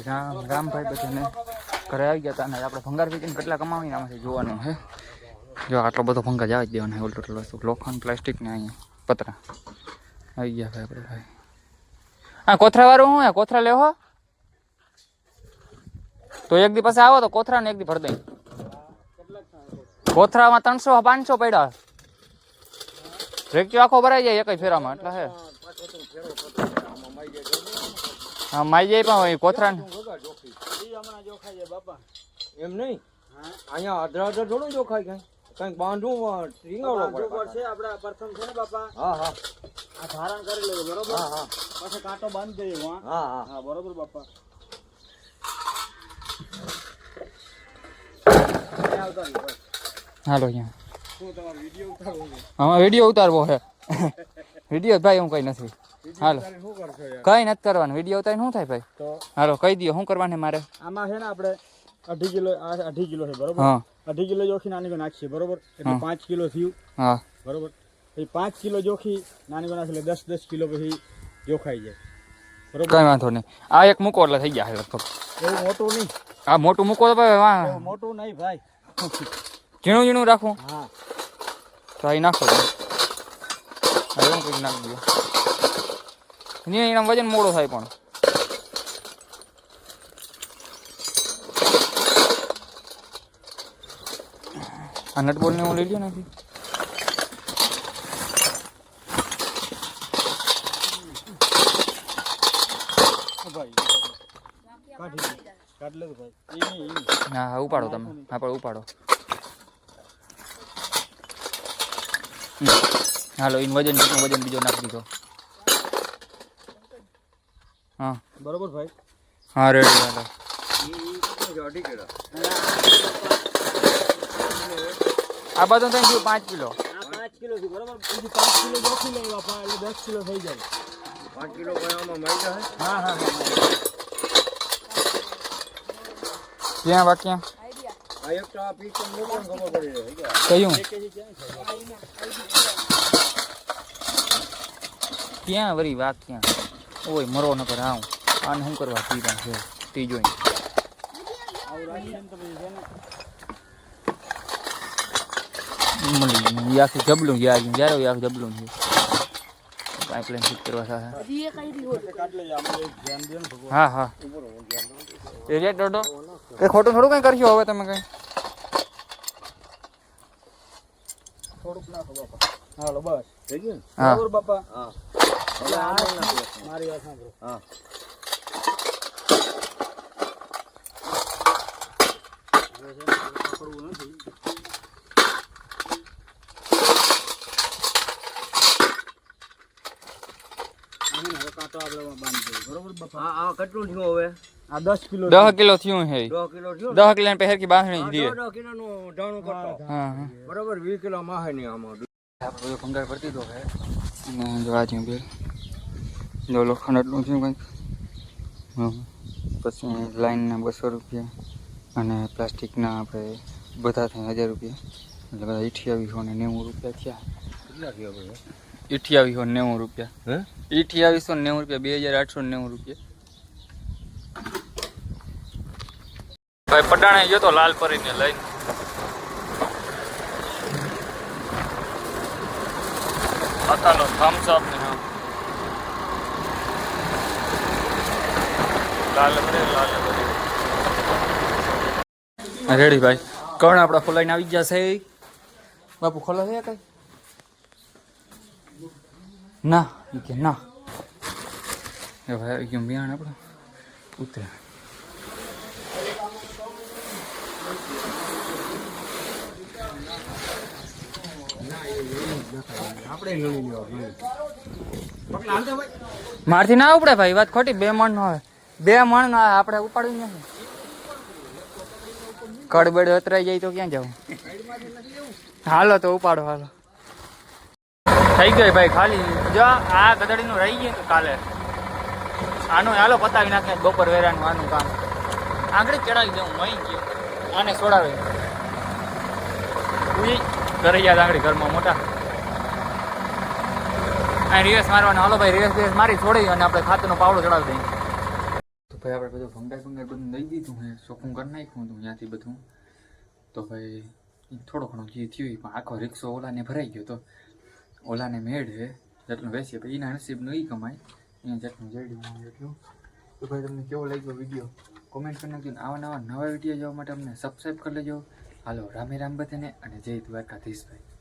રામભાઈ બધાને ઘરે આવી ગયા હતા અને આપણે ભંગાર વેચીને કેટલા કમાવીને આમાંથી જોવાનું છે. જો આટલો બધો ભંગાર જ આવી જ દેવાનો હોય ટોટલ વસ્તુ લોખંડ પ્લાસ્ટિક ને અહીંયા પતરા આવી ગયા ભાઈ આપણે ભાઈ. હા કોથરા વાળું હું કોથરા લેવો તો એક દી પછી આવો તો કોથરા ને એક દી ભર દઈ. કોથરામાં 300-500 પડ્યા રેક્યો આખો ભરાઈ જાય એક જ ફેરામાં એટલે હે. હા માઈ જાય પણ કોથરા એમ નહીં અહીંયા અધરા થોડું જોખાય કઈ કઈક બાંધવું રીંગાવડો પડે આપડા પ્રથમ છે ને બાપા. હા હા આ ધારણ કરી લેજો બરોબર. હા હા પછી કાંટો બાંધી દઈએ. હા હા હા બરોબર બાપા. હાલો અહીંયા વિડીયો ઉતારવો છે. વિડીયો ભાઈ હું કઈ નથી. હાલો કઈ નથી કરવાનું વિડીયો ઉતારીને શું થાય ભાઈ. હાલો કહી દો શું કરવાનું મારે. આમાં છે ને આપણે 2.5 કિલો 2.5 કિલો છે બરોબર. 2.5 કિલો જોખી નાની નાખીએ બરોબર એટલે 5 કિલો થયું. હા બરોબર. પછી 5 કિલો જોખી નાની નાખી એટલે 10 કિલો પછી જોખાઈ જાય બરોબર. કઈ વાંધો નહીં આ એક મૂકો એટલે થઈ ગયા લગભગ. એવું મોટું નહીં આ મોટું મૂકો તો ભાઈ મોટું નહીં ભાઈ ઝીણું ઝીણું રાખવું. હા તો અહીં નાખો એવું કંઈક નાખી દો. એના વજન મોડો થાય પણ આ નટબોલ ને હું લઈ લ્યો નથી. હા ઉપાડો તમે. હા પણ ઉપાડો. હાલો એનું વજન બીજો નાખી દીધો. હા બરોબર ભાઈ. હા રેડી. હાલો આ બધું થઈ ગયું 5 કિલો. 5 કિલો થી બરોબર. 5 કિલો જોખી લેવા એટલે 10 કિલો થઈ જાય. 5 કિલો આમાં મળી જાય. હા હા ક્યાં વાક્યા આ એક તો આ પીસ મોટો ખબર પડી કયું ક્યાં વરી વાત ક્યાં ઓય મરો ન કર. આવું આને શું કરવા પીવા છે તે જોઈ મળી આખી જબલું જ્યારે આખું જબલું છે. પાઇપલાઇન ફિટ કરવા થાય. હા હા એ રેટ દોડો એ ખોટું થોડું કઈ કરશો હવે તમે કઈ. થોડુંક નાખો બાપા. હાલો બસ થઈ ગયું ને હા બરોબર બાપા. હા મારી વાત સાંભળો. હા કેટલું થયું હવે. આ 10 કિલો 10 કિલો થયું છે. 10 કિલો થયું. 10 કિલો પહેર की બાંધણી દીએ 10 કિલો નું ઢાણું કરતો. હા બરોબર 20 કિલો માં હે ની આમાં આપણે ભંગાર પડતી દો હે અને જો આ જ્યું બે જો લોખંડ એટલું થયું કંઈક. પછી લાઈનના 200 રૂપિયા અને પ્લાસ્ટિકના આપણે બધા થાય 1000 રૂપિયા એટલે બધા 2890 રૂપિયા થયા. કેટલા થયો ભાઈ. 2890 રૂપિયા. હે 2890 રૂપિયા 2890 રૂપિયા. ભાઈ પટાણે ગયો તો લાલ પરીને લઈને. હતાલો થમ્સ અપ ને લાલ રેડી ભાઈ. કણ આપડા ખોલાઈને આવી ગયા છે બાપુ. ખોલા છે કઈ ના કે ના એ ભાઈ આવી ગયું બિયાણ આપણે ઉતરે. મારથી ના ઉપડે ભાઈ વાત ખોટી. 2 મણ નો આવે 2 મણ ના આપણે ઉપાડવી નથી. કડબડ ઉતરાઈ જાય તો ક્યાં જવું. હાલો તો ઉપાડો. હાલો થઈ ગઈ ભાઈ ખાલી. જો આ ગધડીનું રહી ગયું તો કાલે આનું હાલો પતાવી નાખે બપોર વેરાનું આનું કામ આગળ ચડાવી દઉં. મહી ગયો આને છોડાવે ઘરે યાદ આંગળી ઘરમાં મોટા આ રેસ મારવાનો. હાલો ભાઈ રેસ મારી છોડી અને આપણે ખાતરનો પાવડો ચડાવી દઈએ. ભાઈ આપણે બધું ભંગાર બધું દઈ દીધું હે, ચોખ્ખું કરી નાખ્યું હતું ત્યાંથી બધું. તો ભાઈ થોડો ઘણો જે થયું પણ આખો રિક્ષો ઓલાને ભરાઈ ગયો. તો ઓલાને મેળ હે જેટલું વેચીએ પછી એના નસીબનું એ કમાય, અહીંયા જેટલું જડ્યું એટલું. તો ભાઈ તમને કેવો લાગ્યો વિડીયો કોમેન્ટ કરી નાખજો. આવા નવા વિડીયો જોવા માટે અમને સબસ્ક્રાઈબ કરી લેજો. હાલો રામે રામ બધાને અને જય દ્વારકાધીશ ભાઈ.